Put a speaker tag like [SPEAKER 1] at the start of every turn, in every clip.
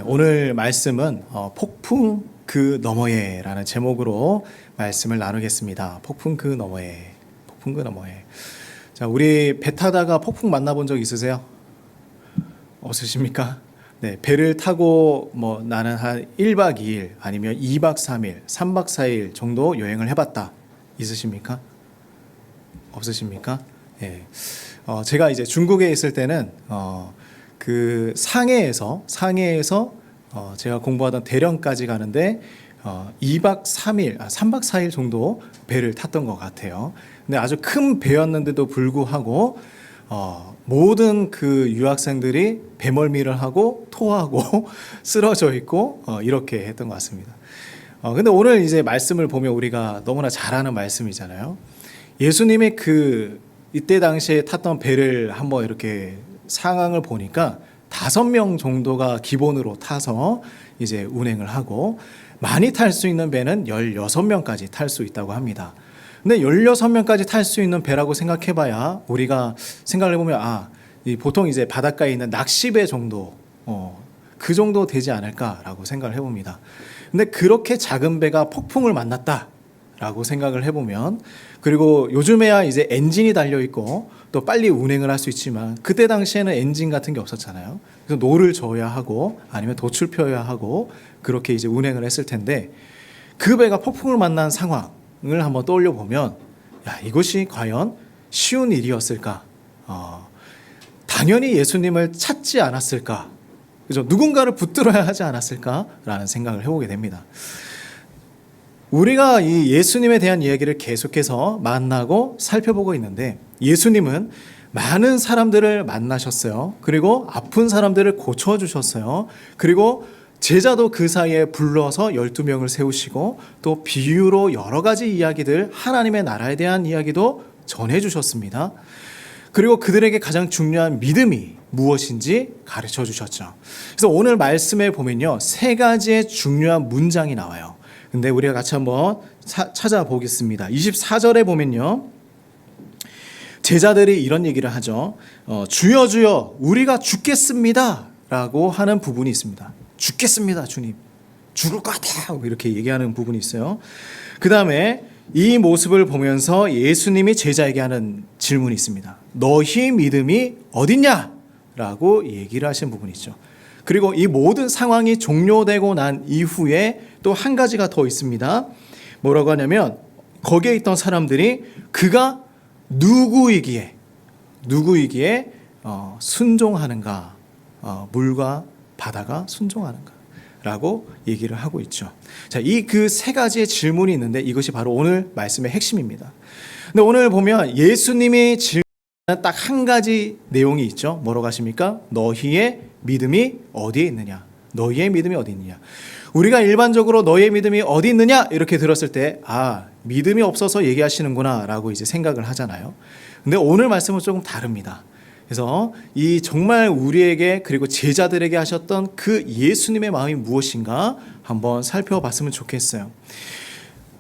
[SPEAKER 1] 오늘 말씀은 폭풍 그 너머에라는 제목으로 말씀을 나누겠습니다. 폭풍 그 너머에, 폭풍 그 너머에. 자, 우리 배 타다가 폭풍 만나본 적 있으세요? 없으십니까? 네, 배를 타고 나는 한 1박 2일 아니면 2박 3일, 3박 4일 정도 여행을 해봤다. 있으십니까? 없으십니까? 네. 제가 이제 중국에 있을 때는 그 상해에서 제가 공부하던 대련까지 가는데 2박 3일, 3박 4일 정도 배를 탔던 것 같아요. 근데 아주 큰 배였는데도 불구하고 모든 그 유학생들이 배멀미를 하고 토하고 쓰러져 있고 이렇게 했던 것 같습니다. 근데 오늘 이제 말씀을 보면 우리가 너무나 잘 아는 말씀이잖아요. 예수님의 이때 당시에 탔던 배를 한번 이렇게 상황을 보니까 5명 정도가 기본으로 타서 이제 운행을 하고, 많이 탈 수 있는 배는 16명까지 탈 수 있다고 합니다. 근데 16명까지 탈 수 있는 배라고 생각해봐야 우리가 생각을 해보면 보통 이제 바닷가에 있는 낚시배 정도 그 정도 되지 않을까라고 생각을 해봅니다. 근데 그렇게 작은 배가 폭풍을 만났다라고 생각을 해보면, 그리고 요즘에야 이제 엔진이 달려 있고 또 빨리 운행을 할 수 있지만 그때 당시에는 엔진 같은 게 없었잖아요. 그래서 노를 저어야 하고 아니면 돛을 펴야 하고 그렇게 이제 운행을 했을 텐데, 그 배가 폭풍을 만난 상황을 한번 떠올려 보면, 이것이 과연 쉬운 일이었을까? 당연히 예수님을 찾지 않았을까? 그죠? 누군가를 붙들어야 하지 않았을까라는 생각을 해보게 됩니다. 우리가 이 예수님에 대한 이야기를 계속해서 만나고 살펴보고 있는데, 예수님은 많은 사람들을 만나셨어요. 그리고 아픈 사람들을 고쳐주셨어요. 그리고 제자도 그 사이에 불러서 12명을 세우시고 또 비유로 여러 가지 이야기들, 하나님의 나라에 대한 이야기도 전해주셨습니다. 그리고 그들에게 가장 중요한 믿음이 무엇인지 가르쳐 주셨죠. 그래서 오늘 말씀에 보면요, 3가지의 중요한 문장이 나와요. 근데 우리가 같이 한번 찾아보겠습니다. 24절에 보면요, 제자들이 이런 얘기를 하죠. 주여 주여 우리가 죽겠습니다 라고 하는 부분이 있습니다. 죽겠습니다 주님, 죽을 것 같아, 이렇게 얘기하는 부분이 있어요. 그 다음에 이 모습을 보면서 예수님이 제자에게 하는 질문이 있습니다. 너희 믿음이 어딨냐? 라고 얘기를 하신 부분이 있죠. 그리고 이 모든 상황이 종료되고 난 이후에 또 한 가지가 더 있습니다. 뭐라고 하냐면, 거기에 있던 사람들이 그가 누구이기에 순종하는가, 물과 바다가 순종하는가 라고 얘기를 하고 있죠. 자, 이 그 3가지의 질문이 있는데 이것이 바로 오늘 말씀의 핵심입니다. 근데 오늘 보면 예수님이 질문하는 딱 한 가지 내용이 있죠. 뭐라고 하십니까? 너희의 믿음이 어디에 있느냐? 너희의 믿음이 어디 있느냐? 우리가 일반적으로 너희의 믿음이 어디 있느냐? 이렇게 들었을 때 믿음이 없어서 얘기하시는구나 라고 이제 생각을 하잖아요. 근데 오늘 말씀은 조금 다릅니다. 그래서 이 정말 우리에게 그리고 제자들에게 하셨던 그 예수님의 마음이 무엇인가 한번 살펴봤으면 좋겠어요.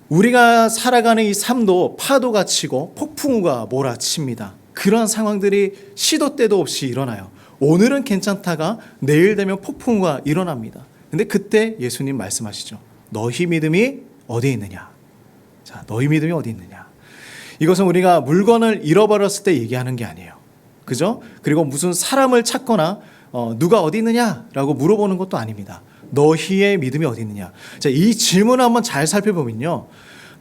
[SPEAKER 1] 우리가 살아가는 이 삶도 파도가 치고 폭풍우가 몰아칩니다. 그런 상황들이 시도 때도 없이 일어나요. 오늘은 괜찮다가 내일 되면 폭풍우가 일어납니다. 근데 그때 예수님 말씀하시죠. 너희 믿음이 어디에 있느냐? 자, 너희 믿음이 어디 있느냐? 이것은 우리가 물건을 잃어버렸을 때 얘기하는 게 아니에요. 그죠? 그리고 무슨 사람을 찾거나 누가 어디 있느냐라고 물어보는 것도 아닙니다. 너희의 믿음이 어디 있느냐? 자, 이 질문을 한번 잘 살펴보면요,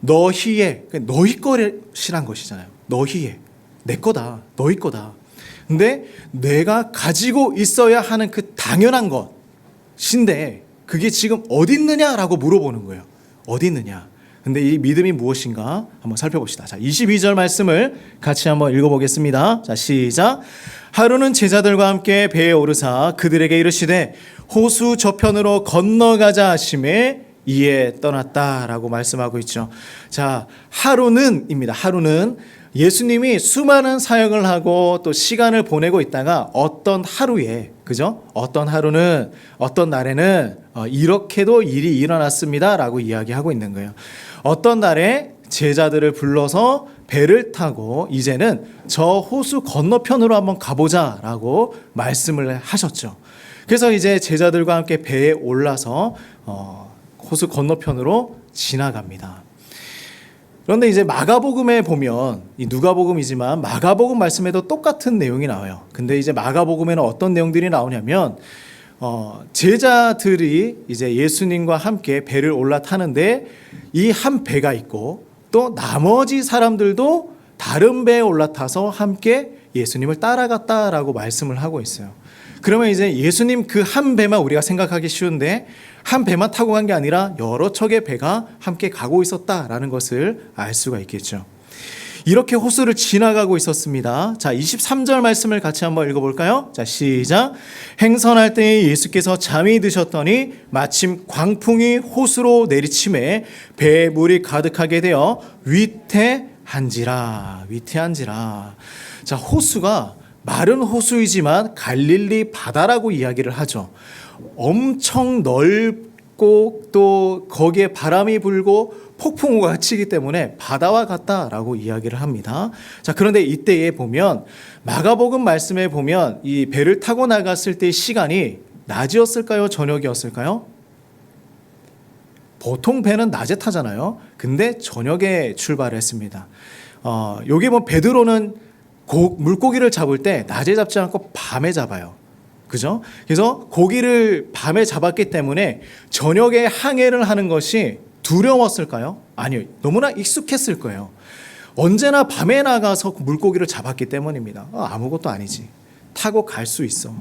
[SPEAKER 1] 너희 것이란 것이잖아요. 너희의, 내 거다, 너희 거다. 근데 내가 가지고 있어야 하는 그 당연한 것인데 그게 지금 어디 있느냐라고 물어보는 거예요. 어디 있느냐? 근데 이 믿음이 무엇인가 한번 살펴봅시다. 자, 22절 말씀을 같이 한번 읽어보겠습니다. 자, 시작. 하루는 제자들과 함께 배에 오르사 그들에게 이르시되 호수 저편으로 건너가자 하심에 이에 떠났다라고 말씀하고 있죠. 자, 하루는입니다. 하루는 예수님이 수많은 사역을 하고 또 시간을 보내고 있다가 어떤 하루에, 그죠? 어떤 하루는, 어떤 날에는 이렇게도 일이 일어났습니다 라고 이야기하고 있는 거예요. 어떤 날에 제자들을 불러서 배를 타고 이제는 저 호수 건너편으로 한번 가보자 라고 말씀을 하셨죠. 그래서 이제 제자들과 함께 배에 올라서 호수 건너편으로 지나갑니다. 그런데 이제 마가복음에 보면, 이 누가복음이지만 마가복음 말씀에도 똑같은 내용이 나와요. 근데 이제 마가복음에는 어떤 내용들이 나오냐면 제자들이 이제 예수님과 함께 배를 올라타는데 이 한 배가 있고 또 나머지 사람들도 다른 배에 올라타서 함께 예수님을 따라갔다라고 말씀을 하고 있어요. 그러면 이제 예수님 그 한 배만 우리가 생각하기 쉬운데 한 배만 타고 간 게 아니라 여러 척의 배가 함께 가고 있었다라는 것을 알 수가 있겠죠. 이렇게 호수를 지나가고 있었습니다. 자, 23절 말씀을 같이 한번 읽어볼까요? 자, 시작. 행선할 때에 예수께서 잠이 드셨더니 마침 광풍이 호수로 내리침에 배에 물이 가득하게 되어 위태한지라. 자, 호수가 마른 호수이지만 갈릴리 바다라고 이야기를 하죠. 엄청 넓고 또 거기에 바람이 불고 폭풍우가 치기 때문에 바다와 같다라고 이야기를 합니다. 자, 그런데 이때에 보면 마가복음 말씀에 보면 이 배를 타고 나갔을 때의 시간이 낮이었을까요? 저녁이었을까요? 보통 배는 낮에 타잖아요. 근데 저녁에 출발했습니다. 여기 뭐 베드로는 물고기를 잡을 때 낮에 잡지 않고 밤에 잡아요. 그죠? 그래서 고기를 밤에 잡았기 때문에 저녁에 항해를 하는 것이 두려웠을까요? 아니요. 너무나 익숙했을 거예요. 언제나 밤에 나가서 물고기를 잡았기 때문입니다. 아무것도 아니지. 타고 갈 수 있어.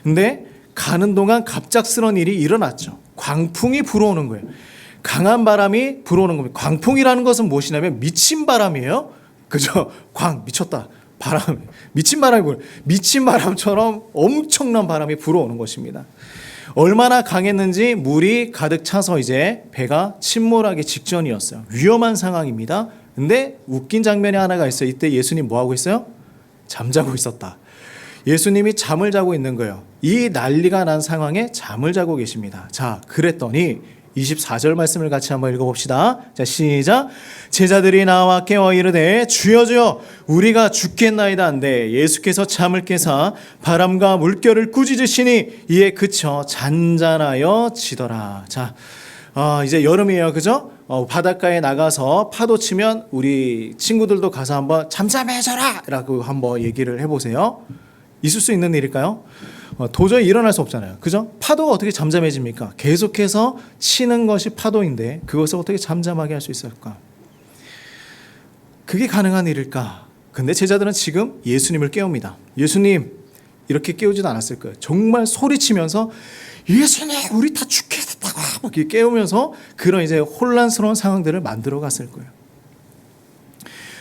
[SPEAKER 1] 근데 가는 동안 갑작스러운 일이 일어났죠. 광풍이 불어오는 거예요. 강한 바람이 불어오는 겁니다. 광풍이라는 것은 무엇이냐면 미친 바람이에요. 그죠? 미쳤다. 미친 바람처럼 엄청난 바람이 불어오는 것입니다. 얼마나 강했는지 물이 가득 차서 이제 배가 침몰하기 직전이었어요. 위험한 상황입니다. 근데 웃긴 장면이 하나가 있어요. 이때 예수님 뭐 하고 있어요? 잠자고 있었다. 예수님이 잠을 자고 있는 거예요. 이 난리가 난 상황에 잠을 자고 계십니다. 자, 그랬더니 24절 말씀을 같이 한번 읽어봅시다. 자, 시작. 제자들이 나와 깨어 이르되 주여 주여 우리가 죽겠나이다 한데 예수께서 잠을 깨사 바람과 물결을 꾸짖으시니 이에 그쳐 잔잔하여 지더라. 자, 이제 여름이에요. 그죠? 바닷가에 나가서 파도 치면 우리 친구들도 가서 한번 잠잠해져라 라고 한번 얘기를 해보세요. 있을 수 있는 일일까요? 도저히 일어날 수 없잖아요. 그죠? 파도가 어떻게 잠잠해집니까? 계속해서 치는 것이 파도인데 그것을 어떻게 잠잠하게 할 수 있을까? 그게 가능한 일일까? 근데 제자들은 지금 예수님을 깨웁니다. 예수님, 이렇게 깨우지도 않았을 거예요. 정말 소리치면서 예수님, 우리 다 죽겠다고 막 깨우면서 그런 이제 혼란스러운 상황들을 만들어 갔을 거예요.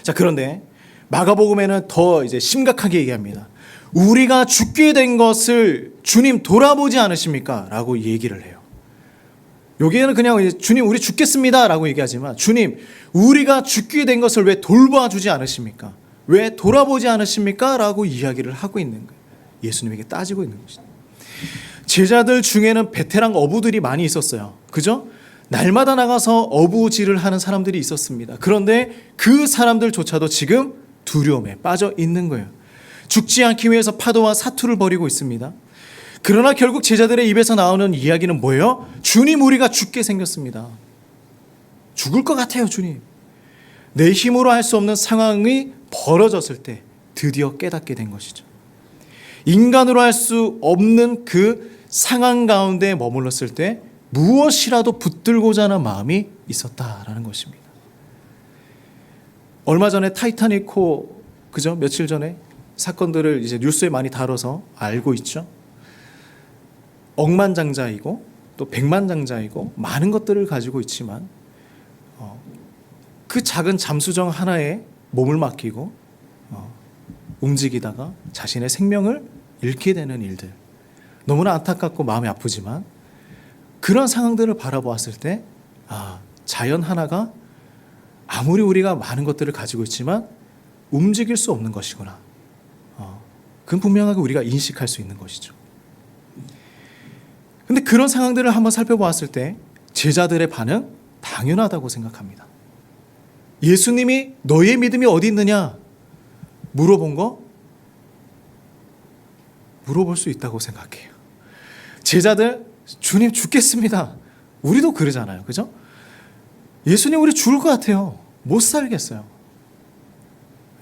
[SPEAKER 1] 자, 그런데 마가복음에는 더 이제 심각하게 얘기합니다. 우리가 죽게 된 것을 주님 돌아보지 않으십니까? 라고 얘기를 해요. 여기에는 그냥 이제 주님 우리 죽겠습니다 라고 얘기하지만 주님 우리가 죽게 된 것을 왜 돌봐주지 않으십니까? 왜 돌아보지 않으십니까? 라고 이야기를 하고 있는 거예요. 예수님에게 따지고 있는 것이죠. 제자들 중에는 베테랑 어부들이 많이 있었어요. 그죠? 날마다 나가서 어부질을 하는 사람들이 있었습니다. 그런데 그 사람들조차도 지금 두려움에 빠져 있는 거예요. 죽지 않기 위해서 파도와 사투를 벌이고 있습니다. 그러나 결국 제자들의 입에서 나오는 이야기는 뭐예요? 주님 우리가 죽게 생겼습니다. 죽을 것 같아요 주님. 내 힘으로 할 수 없는 상황이 벌어졌을 때 드디어 깨닫게 된 것이죠. 인간으로 할 수 없는 그 상황 가운데 머물렀을 때 무엇이라도 붙들고자 하는 마음이 있었다라는 것입니다. 얼마 전에 타이타닉호 그죠? 며칠 전에 사건들을 이제 뉴스에 많이 다뤄서 알고 있죠. 억만장자이고 또 백만장자이고 많은 것들을 가지고 있지만 그 작은 잠수정 하나에 몸을 맡기고 움직이다가 자신의 생명을 잃게 되는 일들 너무나 안타깝고 마음이 아프지만 그런 상황들을 바라보았을 때 자연 하나가 아무리 우리가 많은 것들을 가지고 있지만 움직일 수 없는 것이구나. 그건 분명하게 우리가 인식할 수 있는 것이죠. 근데 그런 상황들을 한번 살펴보았을 때 제자들의 반응 당연하다고 생각합니다. 예수님이 너희의 믿음이 어디 있느냐 물어본 거 물어볼 수 있다고 생각해요. 제자들, 주님 죽겠습니다. 우리도 그러잖아요. 그죠? 예수님 우리 죽을 것 같아요. 못 살겠어요.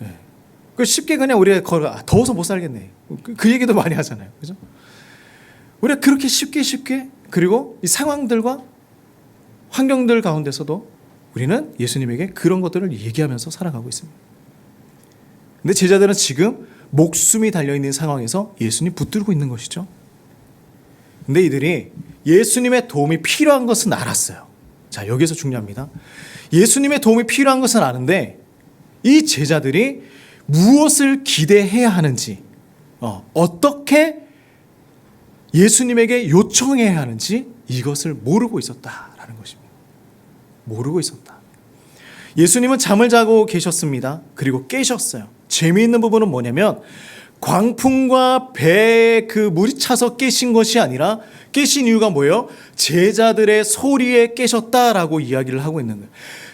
[SPEAKER 1] 네. 쉽게 그냥 우리가 더워서 못 살겠네. 그 얘기도 많이 하잖아요. 그죠? 우리가 그렇게 쉽게 그리고 이 상황들과 환경들 가운데서도 우리는 예수님에게 그런 것들을 얘기하면서 살아가고 있습니다. 근데 제자들은 지금 목숨이 달려있는 상황에서 예수님 붙들고 있는 것이죠. 근데 이들이 예수님의 도움이 필요한 것은 알았어요. 자, 여기서 중요합니다. 예수님의 도움이 필요한 것은 아는데 이 제자들이 무엇을 기대해야 하는지, 어떻게 예수님에게 요청해야 하는지 이것을 모르고 있었다라는 것입니다. 모르고 있었다. 예수님은 잠을 자고 계셨습니다. 그리고 깨셨어요. 재미있는 부분은 뭐냐면 광풍과 배에 그 물이 차서 깨신 것이 아니라 깨신 이유가 뭐예요? 제자들의 소리에 깨셨다라고 이야기를 하고 있는 거예요.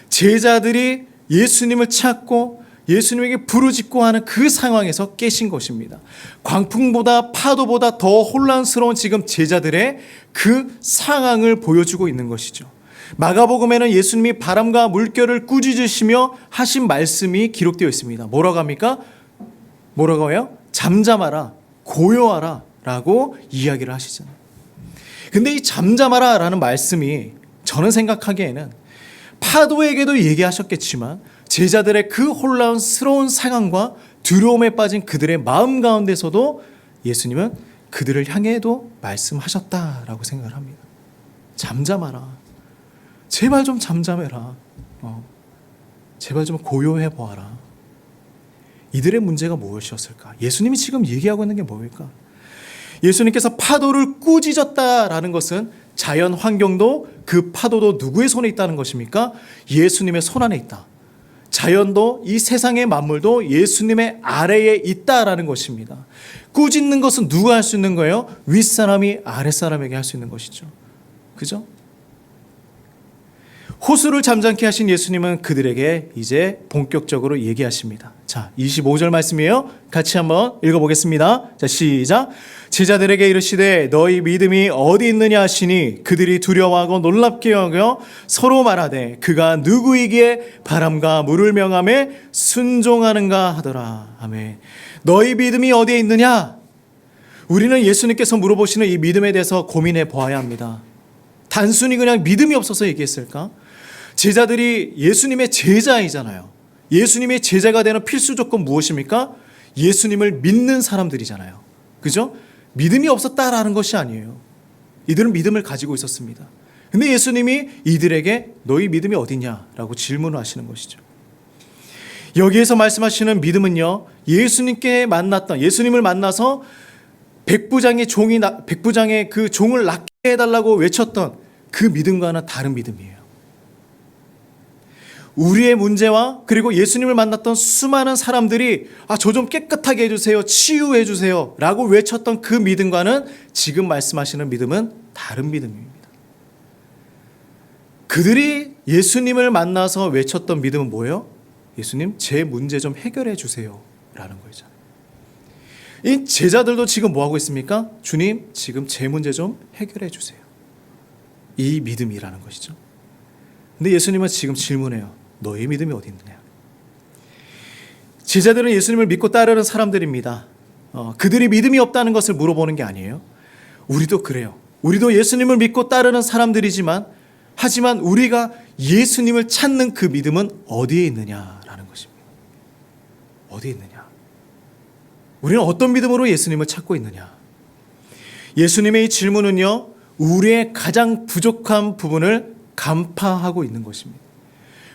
[SPEAKER 1] 제자들이 예수님을 찾고 예수님에게 부르짖고 하는 그 상황에서 깨신 것입니다. 광풍보다 파도보다 더 혼란스러운 지금 제자들의 그 상황을 보여주고 있는 것이죠. 마가복음에는 예수님이 바람과 물결을 꾸짖으시며 하신 말씀이 기록되어 있습니다. 뭐라고 합니까? 뭐라고 해요? 잠잠하라, 고요하라 라고 이야기를 하시잖아요. 근데 이 잠잠하라 라는 말씀이 저는 생각하기에는 파도에게도 얘기하셨겠지만 제자들의 그 혼란스러운 상황과 두려움에 빠진 그들의 마음 가운데서도 예수님은 그들을 향해도 말씀하셨다라고 생각을 합니다. 잠잠하라. 제발 좀 잠잠해라. 제발 좀 고요해 보아라. 이들의 문제가 무엇이었을까? 예수님이 지금 얘기하고 있는 게 뭐일까? 예수님께서 파도를 꾸짖었다라는 것은 자연 환경도 그 파도도 누구의 손에 있다는 것입니까? 예수님의 손 안에 있다. 자연도 이 세상의 만물도 예수님의 아래에 있다라는 것입니다. 꾸짖는 것은 누가 할 수 있는 거예요? 윗사람이 아랫사람에게 할 수 있는 것이죠. 그죠? 호수를 잠잠케 하신 예수님은 그들에게 이제 본격적으로 얘기하십니다. 자, 25절 말씀이에요. 같이 한번 읽어보겠습니다. 자, 시작. 제자들에게 이르시되 너희 믿음이 어디 있느냐 하시니 그들이 두려워하고 놀랍게 여겨 서로 말하되 그가 누구이기에 바람과 물을 명함에 순종하는가 하더라. 아멘. 너희 믿음이 어디에 있느냐? 우리는 예수님께서 물어보시는 이 믿음에 대해서 고민해 보아야 합니다. 단순히 그냥 믿음이 없어서 얘기했을까? 제자들이 예수님의 제자이잖아요. 예수님의 제자가 되는 필수 조건 무엇입니까? 예수님을 믿는 사람들이잖아요. 그죠? 믿음이 없었다라는 것이 아니에요. 이들은 믿음을 가지고 있었습니다. 근데 예수님이 이들에게 너희 믿음이 어디냐라고 질문을 하시는 것이죠. 여기에서 말씀하시는 믿음은요, 예수님을 만나서 백부장의 그 종을 낫게 해달라고 외쳤던 그 믿음과는 다른 믿음이에요. 우리의 문제와 그리고 예수님을 만났던 수많은 사람들이 저 좀 깨끗하게 해주세요, 치유해 주세요 라고 외쳤던 그 믿음과는 지금 말씀하시는 믿음은 다른 믿음입니다. 그들이 예수님을 만나서 외쳤던 믿음은 뭐예요? 예수님, 제 문제 좀 해결해 주세요 라는 거죠. 이 제자들도 지금 뭐하고 있습니까? 주님, 지금 제 문제 좀 해결해 주세요. 이 믿음이라는 것이죠. 근데 예수님은 지금 질문해요. 너의 믿음이 어디 있느냐? 제자들은 예수님을 믿고 따르는 사람들입니다. 그들이 믿음이 없다는 것을 물어보는 게 아니에요. 우리도 그래요. 우리도 예수님을 믿고 따르는 사람들이지만 하지만 우리가 예수님을 찾는 그 믿음은 어디에 있느냐라는 것입니다. 어디에 있느냐? 우리는 어떤 믿음으로 예수님을 찾고 있느냐? 예수님의 이 질문은요, 우리의 가장 부족한 부분을 간파하고 있는 것입니다.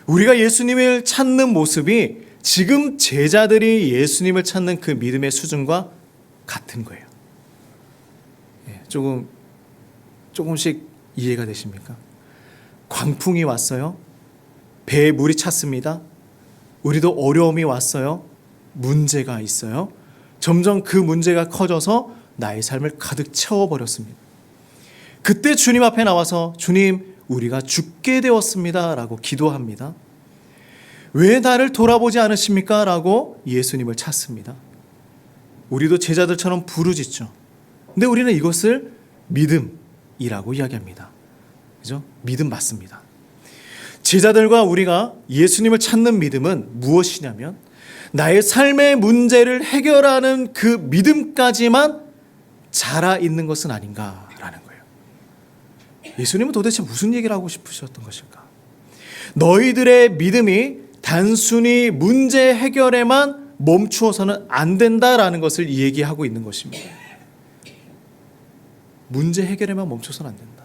[SPEAKER 1] 우리가 예수님을 찾는 모습이 지금 제자들이 예수님을 찾는 그 믿음의 수준과 같은 거예요. 조금씩 이해가 되십니까? 광풍이 왔어요. 배에 물이 찼습니다. 우리도 어려움이 왔어요. 문제가 있어요. 점점 그 문제가 커져서 나의 삶을 가득 채워버렸습니다. 그때 주님 앞에 나와서 주님, 우리가 죽게 되었습니다 라고 기도합니다. 왜 나를 돌아보지 않으십니까? 라고 예수님을 찾습니다. 우리도 제자들처럼 부르짖죠. 근데 우리는 이것을 믿음이라고 이야기합니다. 그죠? 믿음 맞습니다. 제자들과 우리가 예수님을 찾는 믿음은 무엇이냐면 나의 삶의 문제를 해결하는 그 믿음까지만 자라 있는 것은 아닌가라는 거예요. 예수님은 도대체 무슨 얘기를 하고 싶으셨던 것일까? 너희들의 믿음이 단순히 문제 해결에만 멈추어서는 안 된다라는 것을 얘기하고 있는 것입니다. 문제 해결에만 멈춰서는 안 된다.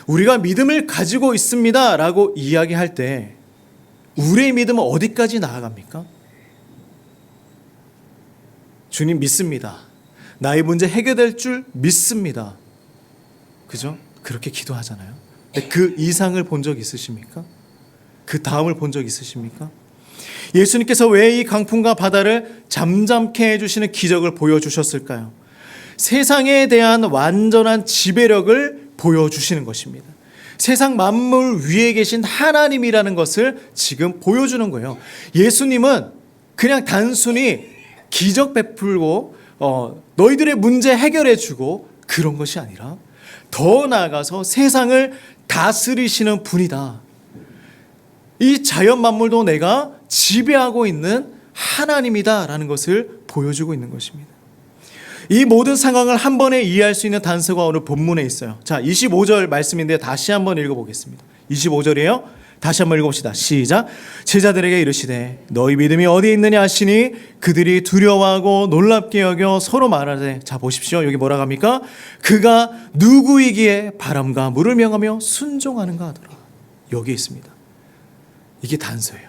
[SPEAKER 1] 우리가 믿음을 가지고 있습니다 라고 이야기할 때 우리의 믿음은 어디까지 나아갑니까? 주님 믿습니다. 나의 문제 해결될 줄 믿습니다. 그죠? 그렇게 기도하잖아요. 근데 그 이상을 본 적 있으십니까? 그 다음을 본 적 있으십니까? 예수님께서 왜 이 강풍과 바다를 잠잠케 해주시는 기적을 보여주셨을까요? 세상에 대한 완전한 지배력을 보여주시는 것입니다. 세상 만물 위에 계신 하나님이라는 것을 지금 보여주는 거예요. 예수님은 그냥 단순히 기적 베풀고 너희들의 문제 해결해주고 그런 것이 아니라 더 나아가서 세상을 다스리시는 분이다. 이 자연 만물도 내가 지배하고 있는 하나님이다라는 것을 보여주고 있는 것입니다. 이 모든 상황을 한 번에 이해할 수 있는 단서가 오늘 본문에 있어요. 자, 25절 말씀인데 다시 한번 읽어보겠습니다. 25절이에요. 다시 한번 읽어봅시다. 시작. 제자들에게 이르시되 너희 믿음이 어디에 있느냐 하시니 그들이 두려워하고 놀랍게 여겨 서로 말하되, 자 보십시오. 여기 뭐라고 합니까? 그가 누구이기에 바람과 물을 명하며 순종하는가 하더라. 여기에 있습니다. 이게 단서예요.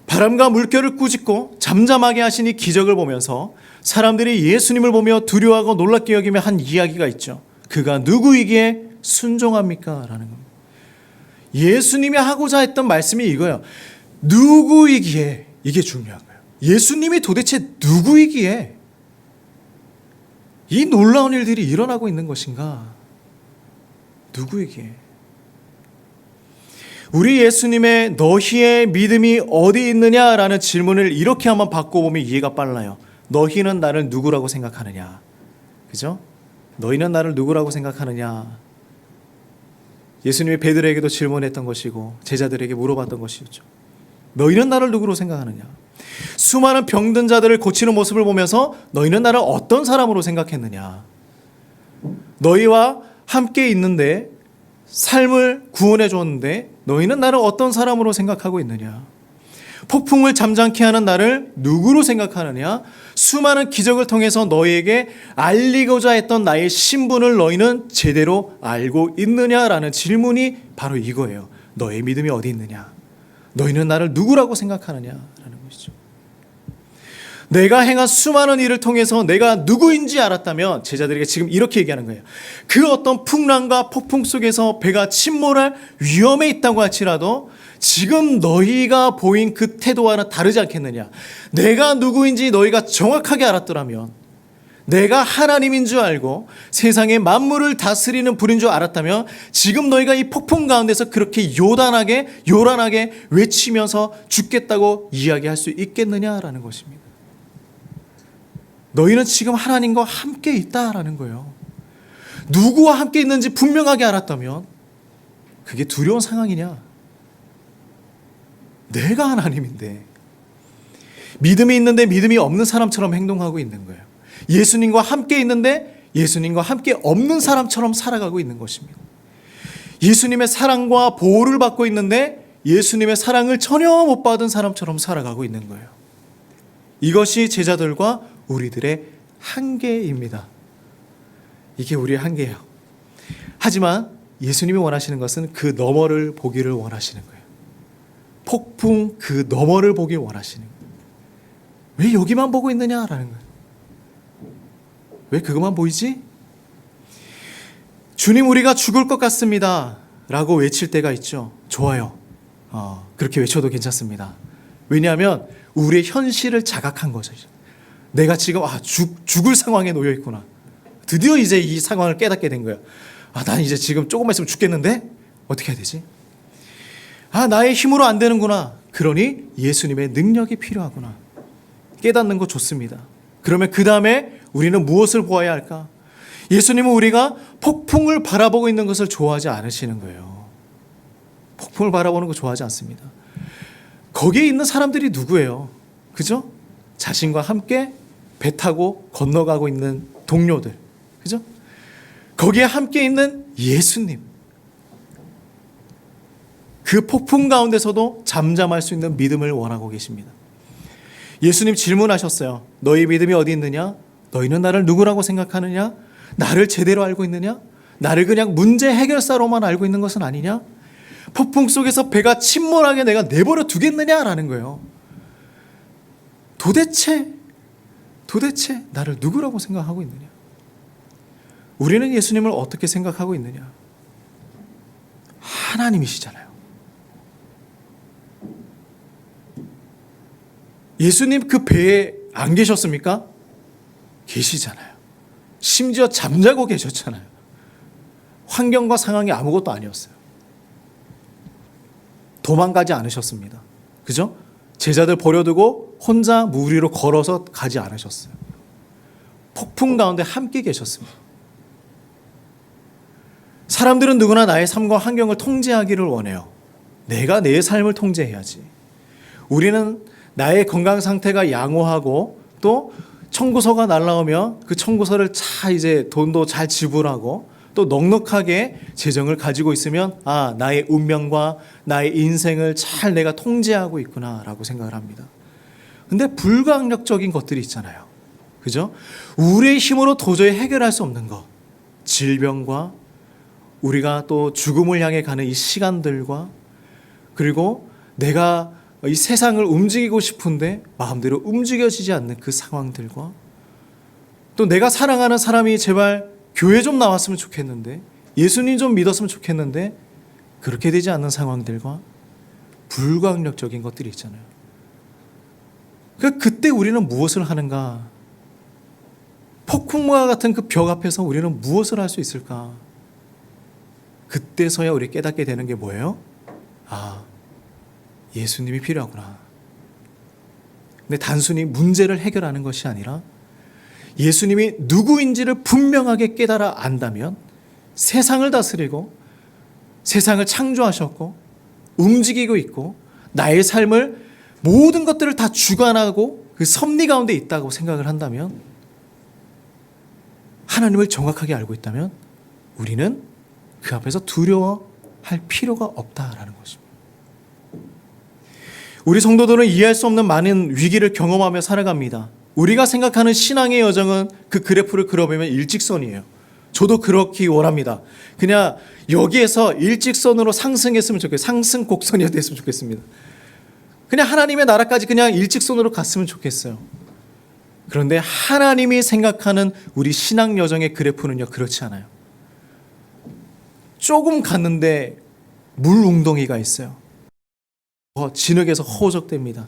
[SPEAKER 1] 바람과 물결을 꾸짖고 잠잠하게 하시니 기적을 보면서 사람들이 예수님을 보며 두려워하고 놀랍게 여기며 한 이야기가 있죠. 그가 누구이기에 순종합니까? 라는 겁니다. 예수님이 하고자 했던 말씀이 이거예요. 누구이기에, 이게 중요한 거예요. 예수님이 도대체 누구이기에 이 놀라운 일들이 일어나고 있는 것인가? 누구이기에? 우리 예수님의 너희의 믿음이 어디 있느냐라는 질문을 이렇게 한번 바꿔보면 이해가 빨라요. 너희는 나를 누구라고 생각하느냐? 그죠? 너희는 나를 누구라고 생각하느냐? 예수님이 베드로에게도 질문했던 것이고 제자들에게 물어봤던 것이었죠. 너희는 나를 누구로 생각하느냐? 수많은 병든 자들을 고치는 모습을 보면서 너희는 나를 어떤 사람으로 생각했느냐? 너희와 함께 있는데 삶을 구원해 줬는데 너희는 나를 어떤 사람으로 생각하고 있느냐? 폭풍을 잠잠케 하는 나를 누구로 생각하느냐? 수많은 기적을 통해서 너희에게 알리고자 했던 나의 신분을 너희는 제대로 알고 있느냐라는 질문이 바로 이거예요. 너의 믿음이 어디 있느냐? 너희는 나를 누구라고 생각하느냐라는 것이죠. 내가 행한 수많은 일을 통해서 내가 누구인지 알았다면 제자들에게 지금 이렇게 얘기하는 거예요. 그 어떤 풍랑과 폭풍 속에서 배가 침몰할 위험에 있다고 할지라도 지금 너희가 보인 그 태도와는 다르지 않겠느냐. 내가 누구인지 너희가 정확하게 알았더라면, 내가 하나님인 줄 알고 세상의 만물을 다스리는 분인 줄 알았다면 지금 너희가 이 폭풍 가운데서 그렇게 요란하게 외치면서 죽겠다고 이야기할 수 있겠느냐라는 것입니다. 너희는 지금 하나님과 함께 있다라는 거예요. 누구와 함께 있는지 분명하게 알았다면 그게 두려운 상황이냐? 내가 하나님인데 믿음이 있는데 믿음이 없는 사람처럼 행동하고 있는 거예요. 예수님과 함께 있는데 예수님과 함께 없는 사람처럼 살아가고 있는 것입니다. 예수님의 사랑과 보호를 받고 있는데 예수님의 사랑을 전혀 못 받은 사람처럼 살아가고 있는 거예요. 이것이 제자들과 우리들의 한계입니다. 이게 우리의 한계예요. 하지만 예수님이 원하시는 것은 그 너머를 보기를 원하시는 거예요. 폭풍 그 너머를 보길 원하시는 거예요. 왜 여기만 보고 있느냐라는 거예요. 왜 그것만 보이지? 주님, 우리가 죽을 것 같습니다 라고 외칠 때가 있죠. 좋아요. 그렇게 외쳐도 괜찮습니다. 왜냐하면 우리의 현실을 자각한 거죠. 내가 지금 죽을 상황에 놓여 있구나. 드디어 이제 이 상황을 깨닫게 된 거야. 난 이제 지금 조금만 있으면 죽겠는데 어떻게 해야 되지? 나의 힘으로 안 되는구나. 그러니 예수님의 능력이 필요하구나. 깨닫는 거 좋습니다. 그러면 그 다음에 우리는 무엇을 보아야 할까? 예수님은 우리가 폭풍을 바라보고 있는 것을 좋아하지 않으시는 거예요. 폭풍을 바라보는 거 좋아하지 않습니다. 거기에 있는 사람들이 누구예요? 그죠? 자신과 함께 배 타고 건너가고 있는 동료들. 그죠? 거기에 함께 있는 예수님. 그 폭풍 가운데서도 잠잠할 수 있는 믿음을 원하고 계십니다. 예수님 질문하셨어요. 너희 믿음이 어디 있느냐? 너희는 나를 누구라고 생각하느냐? 나를 제대로 알고 있느냐? 나를 그냥 문제 해결사로만 알고 있는 것은 아니냐? 폭풍 속에서 배가 침몰하게 내가 내버려 두겠느냐라는 거예요. 도대체 나를 누구라고 생각하고 있느냐? 우리는 예수님을 어떻게 생각하고 있느냐? 하나님이시잖아요. 예수님 그 배에 안 계셨습니까? 계시잖아요. 심지어 잠자고 계셨잖아요. 환경과 상황이 아무것도 아니었어요. 도망가지 않으셨습니다. 그죠? 제자들 버려두고 혼자 물 위로 걸어서 가지 않으셨어요. 폭풍 가운데 함께 계셨습니다. 사람들은 누구나 나의 삶과 환경을 통제하기를 원해요. 내가 내 삶을 통제해야지. 우리는 나의 건강 상태가 양호하고 또 청구서가 날라오면 그 청구서를 이제 돈도 잘 지불하고 또 넉넉하게 재정을 가지고 있으면 나의 운명과 나의 인생을 잘 내가 통제하고 있구나라고 생각을 합니다. 근데 불가항력적인 것들이 있잖아요. 그죠? 우리의 힘으로 도저히 해결할 수 없는 것. 질병과 우리가 또 죽음을 향해 가는 이 시간들과 그리고 내가 이 세상을 움직이고 싶은데 마음대로 움직여지지 않는 그 상황들과 또 내가 사랑하는 사람이 제발 교회 좀 나왔으면 좋겠는데 예수님 좀 믿었으면 좋겠는데 그렇게 되지 않는 상황들과 불가항력적인 것들이 있잖아요. 그러니까 그때 우리는 무엇을 하는가? 폭풍과 같은 그 벽 앞에서 우리는 무엇을 할 수 있을까? 그때서야 우리 깨닫게 되는 게 뭐예요? 예수님이 필요하구나. 근데 단순히 문제를 해결하는 것이 아니라 예수님이 누구인지를 분명하게 깨달아 안다면 세상을 다스리고 세상을 창조하셨고 움직이고 있고 나의 삶을 모든 것들을 다 주관하고 그 섭리 가운데 있다고 생각을 한다면 하나님을 정확하게 알고 있다면 우리는 그 앞에서 두려워할 필요가 없다라는 것입니다. 우리 성도들은 이해할 수 없는 많은 위기를 경험하며 살아갑니다. 우리가 생각하는 신앙의 여정은 그 그래프를 그려보면 일직선이에요. 저도 그렇게 원합니다. 그냥 여기에서 일직선으로 상승했으면 좋겠어요. 상승 곡선이 됐으면 좋겠습니다. 그냥 하나님의 나라까지 그냥 일직선으로 갔으면 좋겠어요. 그런데 하나님이 생각하는 우리 신앙 여정의 그래프는요, 그렇지 않아요. 조금 갔는데 물 웅덩이가 있어요. 진흙에서 허우적댑니다.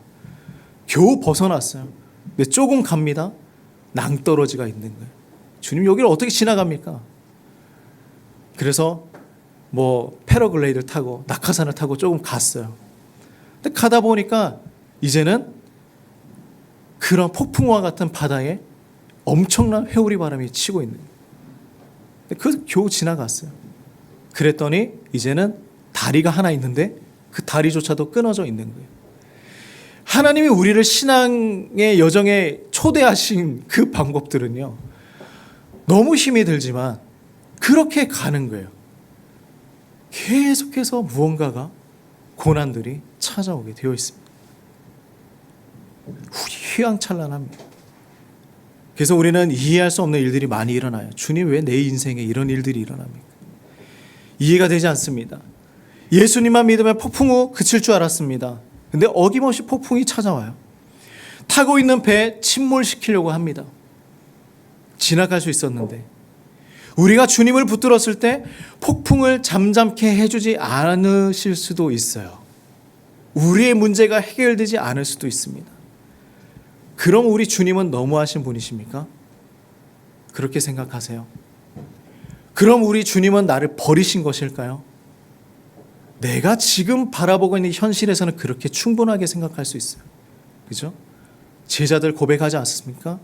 [SPEAKER 1] 겨우 벗어났어요. 근데 조금 갑니다. 낭떠러지가 있는 거예요. 주님 여기를 어떻게 지나갑니까? 그래서 패러글라이더를 타고 낙하산을 타고 조금 갔어요. 근데 가다 보니까 이제는 그런 폭풍과 같은 바다에 엄청난 회오리 바람이 치고 있는 거예요. 그 겨우 지나갔어요. 그랬더니 이제는 다리가 하나 있는데 그 다리조차도 끊어져 있는 거예요. 하나님이 우리를 신앙의 여정에 초대하신 그 방법들은요, 너무 힘이 들지만 그렇게 가는 거예요. 계속해서 무언가가 고난들이 찾아오게 되어 있습니다. 휘황찬란합니다. 그래서 우리는 이해할 수 없는 일들이 많이 일어나요. 주님 왜 내 인생에 이런 일들이 일어납니까? 이해가 되지 않습니다. 예수님만 믿으면 폭풍 후 그칠 줄 알았습니다. 근데 어김없이 폭풍이 찾아와요. 타고 있는 배 침몰시키려고 합니다. 지나갈 수 있었는데 우리가 주님을 붙들었을 때 폭풍을 잠잠케 해주지 않으실 수도 있어요. 우리의 문제가 해결되지 않을 수도 있습니다. 그럼 우리 주님은 너무하신 분이십니까? 그렇게 생각하세요? 그럼 우리 주님은 나를 버리신 것일까요? 내가 지금 바라보고 있는 현실에서는 그렇게 충분하게 생각할 수 있어요. 그죠? 제자들 고백하지 않습니까?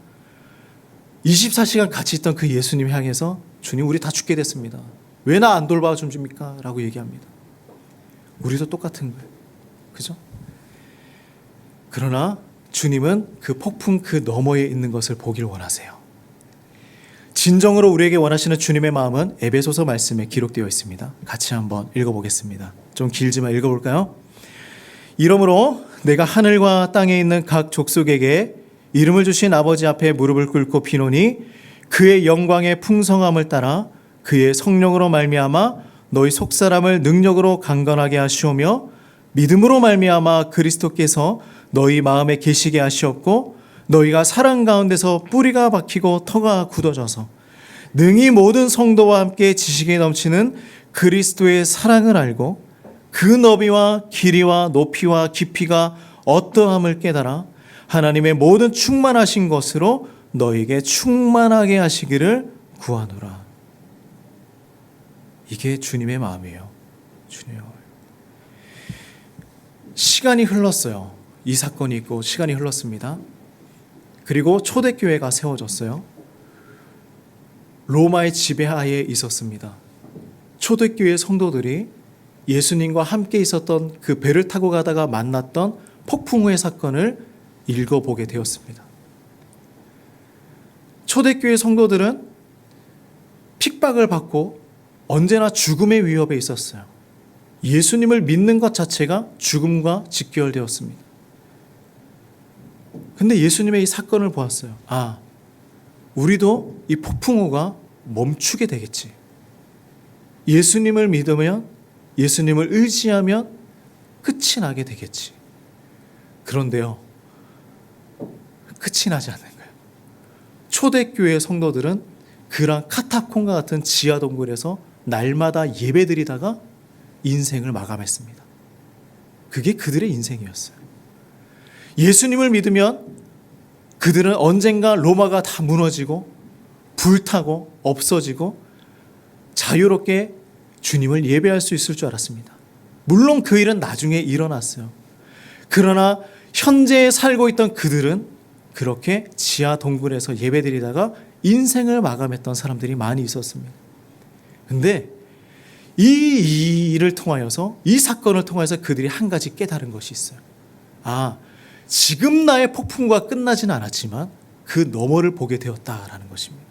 [SPEAKER 1] 24시간 같이 있던 그 예수님 향해서 주님, 우리 다 죽게 됐습니다. 왜 나 안 돌봐줍니까? 라고 얘기합니다. 우리도 똑같은 거예요. 그죠? 그러나 주님은 그 폭풍 그 너머에 있는 것을 보길 원하세요. 진정으로 우리에게 원하시는 주님의 마음은 에베소서 말씀에 기록되어 있습니다. 같이 한번 읽어보겠습니다. 좀 길지만 읽어볼까요? 이러므로 내가 하늘과 땅에 있는 각 족속에게 이름을 주신 아버지 앞에 무릎을 꿇고 비노니 그의 영광의 풍성함을 따라 그의 성령으로 말미암아 너희 속사람을 능력으로 강건하게 하시오며 믿음으로 말미암아 그리스도께서 너희 마음에 계시게 하시었고 너희가 사랑 가운데서 뿌리가 박히고 터가 굳어져서 능히 모든 성도와 함께 지식에 넘치는 그리스도의 사랑을 알고 그 너비와 길이와 높이와 깊이가 어떠함을 깨달아 하나님의 모든 충만하신 것으로 너에게 충만하게 하시기를 구하노라. 이게 주님의 마음이에요. 주님의 마음. 시간이 흘렀어요. 이 사건이 있고 시간이 흘렀습니다. 그리고 초대교회가 세워졌어요. 로마의 지배하에 있었습니다. 초대교회 성도들이 예수님과 함께 있었던 그 배를 타고 가다가 만났던 폭풍우의 사건을 읽어보게 되었습니다. 초대교회 성도들은 핍박을 받고 언제나 죽음의 위협에 있었어요. 예수님을 믿는 것 자체가 죽음과 직결되었습니다. 근데 예수님의 이 사건을 보았어요. 아, 우리도 이 폭풍우가 멈추게 되겠지. 예수님을 믿으면, 예수님을 의지하면 끝이 나게 되겠지. 그런데요, 끝이 나지 않는 거예요. 초대교회 성도들은 그런 카타콤과 같은 지하 동굴에서 날마다 예배드리다가 인생을 마감했습니다. 그게 그들의 인생이었어요. 예수님을 믿으면 그들은 언젠가 로마가 다 무너지고 불타고 없어지고 자유롭게 주님을 예배할 수 있을 줄 알았습니다. 물론 그 일은 나중에 일어났어요. 그러나 현재 살고 있던 그들은 그렇게 지하 동굴에서 예배드리다가 인생을 마감했던 사람들이 많이 있었습니다. 근데 이 일을 통하여서, 이 사건을 통해서 그들이 한 가지 깨달은 것이 있어요. 아, 지금 나의 폭풍과 끝나지는 않았지만 그 너머를 보게 되었다라는 것입니다.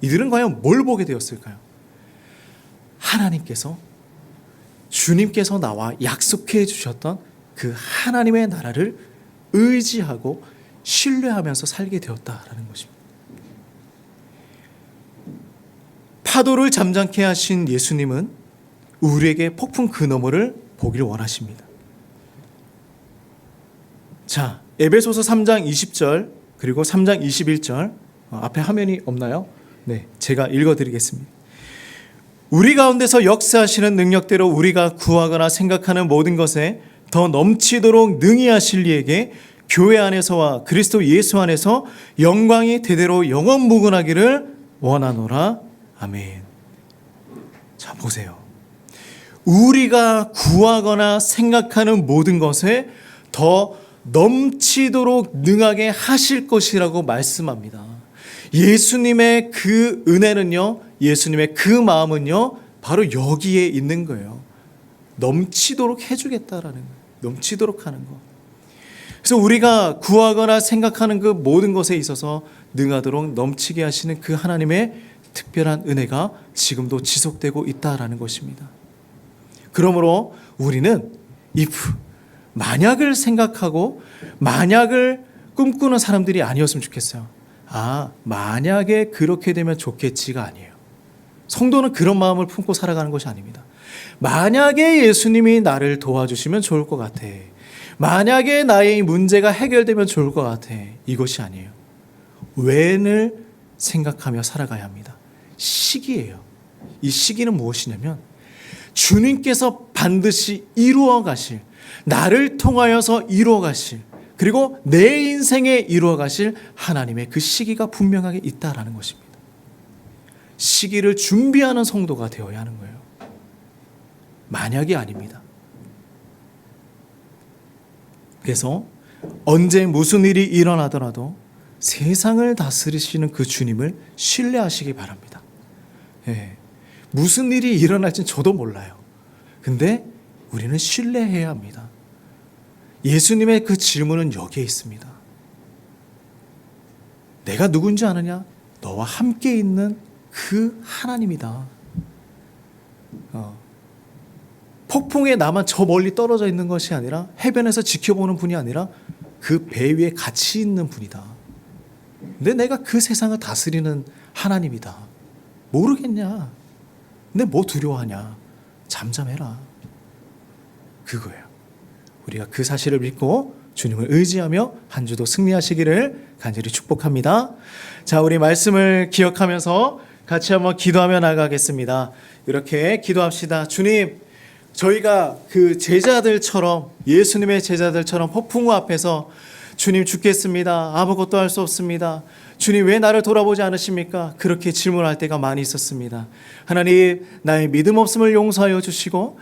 [SPEAKER 1] 이들은 과연 뭘 보게 되었을까요? 하나님께서, 주님께서 나와 약속해 주셨던 그 하나님의 나라를 의지하고 신뢰하면서 살게 되었다라는 것입니다. 파도를 잠잠케 하신 예수님은 우리에게 폭풍 그 너머를 보기를 원하십니다. 자, 에베소서 3장 20절 그리고 3장 21절 앞에 화면이 없나요? 네, 제가 읽어드리겠습니다. 우리 가운데서 역사하시는 능력대로 우리가 구하거나 생각하는 모든 것에 더 넘치도록 능히 하실 이에게 교회 안에서와 그리스도 예수 안에서 영광이 대대로 영원무궁하기를 원하노라. 아멘. 자, 보세요. 우리가 구하거나 생각하는 모든 것에 더 넘치도록 능하게 하실 것이라고 말씀합니다. 예수님의 그 은혜는요, 예수님의 그 마음은요, 바로 여기에 있는 거예요. 넘치도록 해주겠다라는 거예요. 넘치도록 하는 거. 그래서 우리가 구하거나 생각하는 그 모든 것에 있어서 능하도록 넘치게 하시는 그 하나님의 특별한 은혜가 지금도 지속되고 있다라는 것입니다. 그러므로 우리는 if, 만약을 생각하고 만약을 꿈꾸는 사람들이 아니었으면 좋겠어요. 아, 만약에 그렇게 되면 좋겠지가 아니에요. 성도는 그런 마음을 품고 살아가는 것이 아닙니다. 만약에 예수님이 나를 도와주시면 좋을 것 같아. 만약에 나의 문제가 해결되면 좋을 것 같아. 이것이 아니에요. when을 생각하며 살아가야 합니다. 시기예요. 이 시기는 무엇이냐면 주님께서 반드시 이루어 가실, 나를 통하여서 이루어 가실, 그리고 내 인생에 이루어 가실 하나님의 그 시기가 분명하게 있다라는 것입니다. 시기를 준비하는 성도가 되어야 하는 거예요. 만약이 아닙니다. 그래서 언제 무슨 일이 일어나더라도 세상을 다스리시는 그 주님을 신뢰하시기 바랍니다. 예. 무슨 일이 일어날지는 저도 몰라요. 근데 우리는 신뢰해야 합니다. 예수님의 그 질문은 여기에 있습니다. 내가 누군지 아느냐? 너와 함께 있는 그 하나님이다. 폭풍에 나만 저 멀리 떨어져 있는 것이 아니라, 해변에서 지켜보는 분이 아니라 그 배 위에 같이 있는 분이다. 근데 내가 그 세상을 다스리는 하나님이다. 모르겠냐? 근데 뭐 두려워하냐? 잠잠해라. 그거예요. 우리가 그 사실을 믿고 주님을 의지하며 한 주도 승리하시기를 간절히 축복합니다. 자, 우리 말씀을 기억하면서 같이 한번 기도하며 나가겠습니다. 이렇게 기도합시다. 주님, 저희가 그 제자들처럼, 예수님의 제자들처럼 폭풍우 앞에서 주님 죽겠습니다. 아무것도 할 수 없습니다. 주님, 왜 나를 돌아보지 않으십니까? 그렇게 질문할 때가 많이 있었습니다. 하나님, 나의 믿음 없음을 용서하여 주시고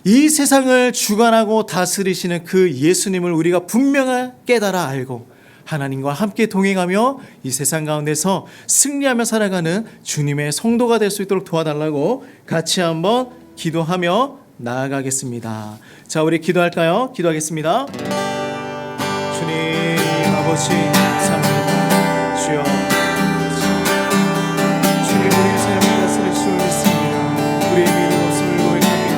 [SPEAKER 1] 이 세상을 주관하고 다스리시는 그 예수님을 우리가 분명히 깨달아 알고 하나님과 함께 동행하며 이 세상 가운데서 승리하며 살아가는 주님의 성도가 될 수 있도록 도와달라고 같이 한번 기도하며 나아가겠습니다. 자, 우리 기도할까요? 기도하겠습니다. 주님 아버지 감사합니다. 주여, 주님 우리의 삶을 다스릴 수 있습니다. 우리의 믿음 없음을 고백합니다.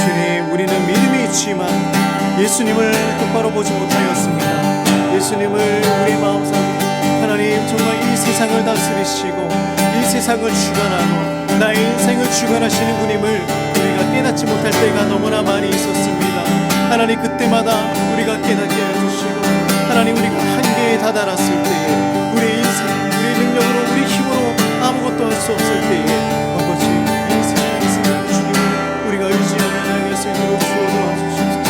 [SPEAKER 1] 주님, 우리는 믿음이 있지만 예수님을 똑바로 보지 못하였습니다. 예수님을 우리의 마음 속에, 하나님 정말 이 세상을 다스리시고 이 세상을 주관하고 나의 인생을 주관하시는 분임을 우리가 깨닫지 못할 때가 너무나 많이 있었습니다. 하나님, 그때마다 우리가 깨닫게 해주시고 하나님, 우리가 한계에 다다랐을 때에 우리의 인생, 우리의 능력으로, 우리 힘으로 아무것도 할 수 없을 때에 아버지, 이 세상에서 주님을 우리가 의지하며 나아갈 수 있도록 주어 도와주시옵소서.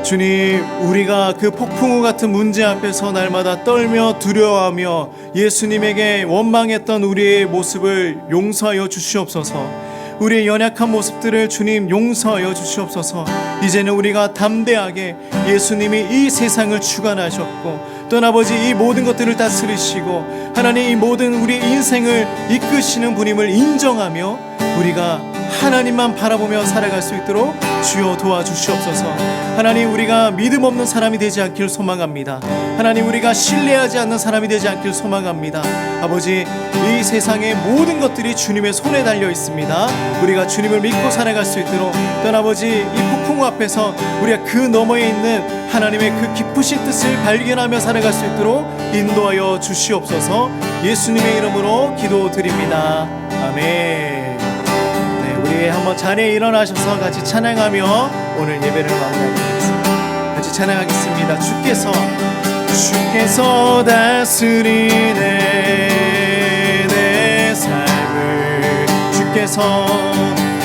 [SPEAKER 1] 주님, 우리가 그 폭풍우 같은 문제 앞에서 날마다 떨며 두려워하며 예수님에게 원망했던 우리의 모습을 용서하여 주시옵소서. 우리의 연약한 모습들을 주님 용서하여 주시옵소서. 이제는 우리가 담대하게 예수님이 이 세상을 주관하셨고 또 아버지 이 모든 것들을 다스리시고 하나님 이 모든 우리 인생을 이끄시는 분임을 인정하며 우리가 하나님만 바라보며 살아갈 수 있도록 주여 도와주시옵소서. 하나님, 우리가 믿음 없는 사람이 되지 않길 소망합니다. 하나님, 우리가 신뢰하지 않는 사람이 되지 않길 소망합니다. 아버지, 이 세상의 모든 것들이 주님의 손에 달려 있습니다. 우리가 주님을 믿고 살아갈 수 있도록 또 아버지 이 폭풍우 앞에서 우리가 그 너머에 있는 하나님의 그 깊으신 뜻을 발견하며 살아갈 수 있도록 인도하여 주시옵소서. 예수님의 이름으로 기도드립니다. 아멘. 우리 한번 자리에 일어나셔서 같이 찬양하며 오늘 예배를 마무리하겠습니다. 같이 찬양하겠습니다. 주께서 다스리네 내 삶을,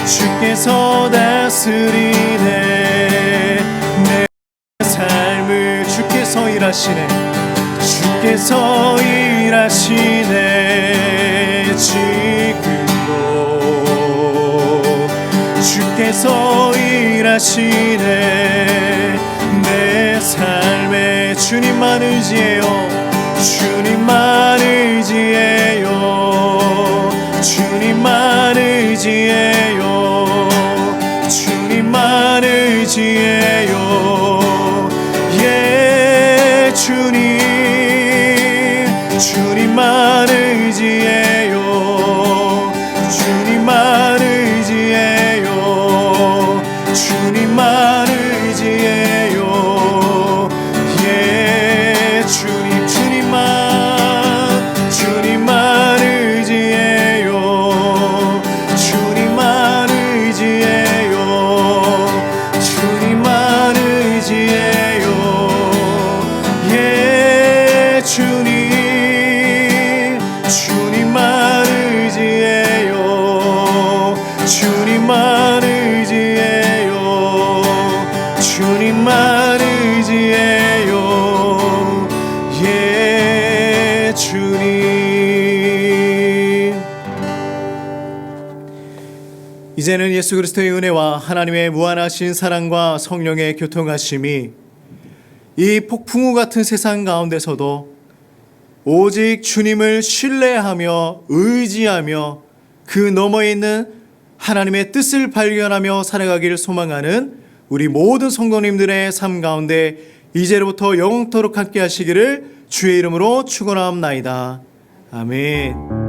[SPEAKER 1] 주께서 다스리네 내 삶을, 주께서 일하시네 지금도 주께서 일하시네 내 삶에. 주님만 의지해요. 주님만 의지해요. 주님만 의지해요. 주님만 의지해요. 예, 주님만 의지해요. 주님만 의지해요. 주님만 의지해요. 예, 주님만 의지해요. 주님만 의지해요. 주님만 의지해요. 예, 주님만 의지해요. 주님만 의지해요. 주님만 의지해요. 예, 주님. 이제는 예수 그리스도의 은혜와 하나님의 무한하신 사랑과 성령의 교통하심이 이 폭풍우 같은 세상 가운데서도 오직 주님을 신뢰하며 의지하며 그 너머에 있는 하나님의 뜻을 발견하며 살아가기를 소망하는 우리 모든 성도님들의 삶 가운데 이제로부터 영원토록 함께 하시기를 주의 이름으로 축원하옵나이다. 아멘.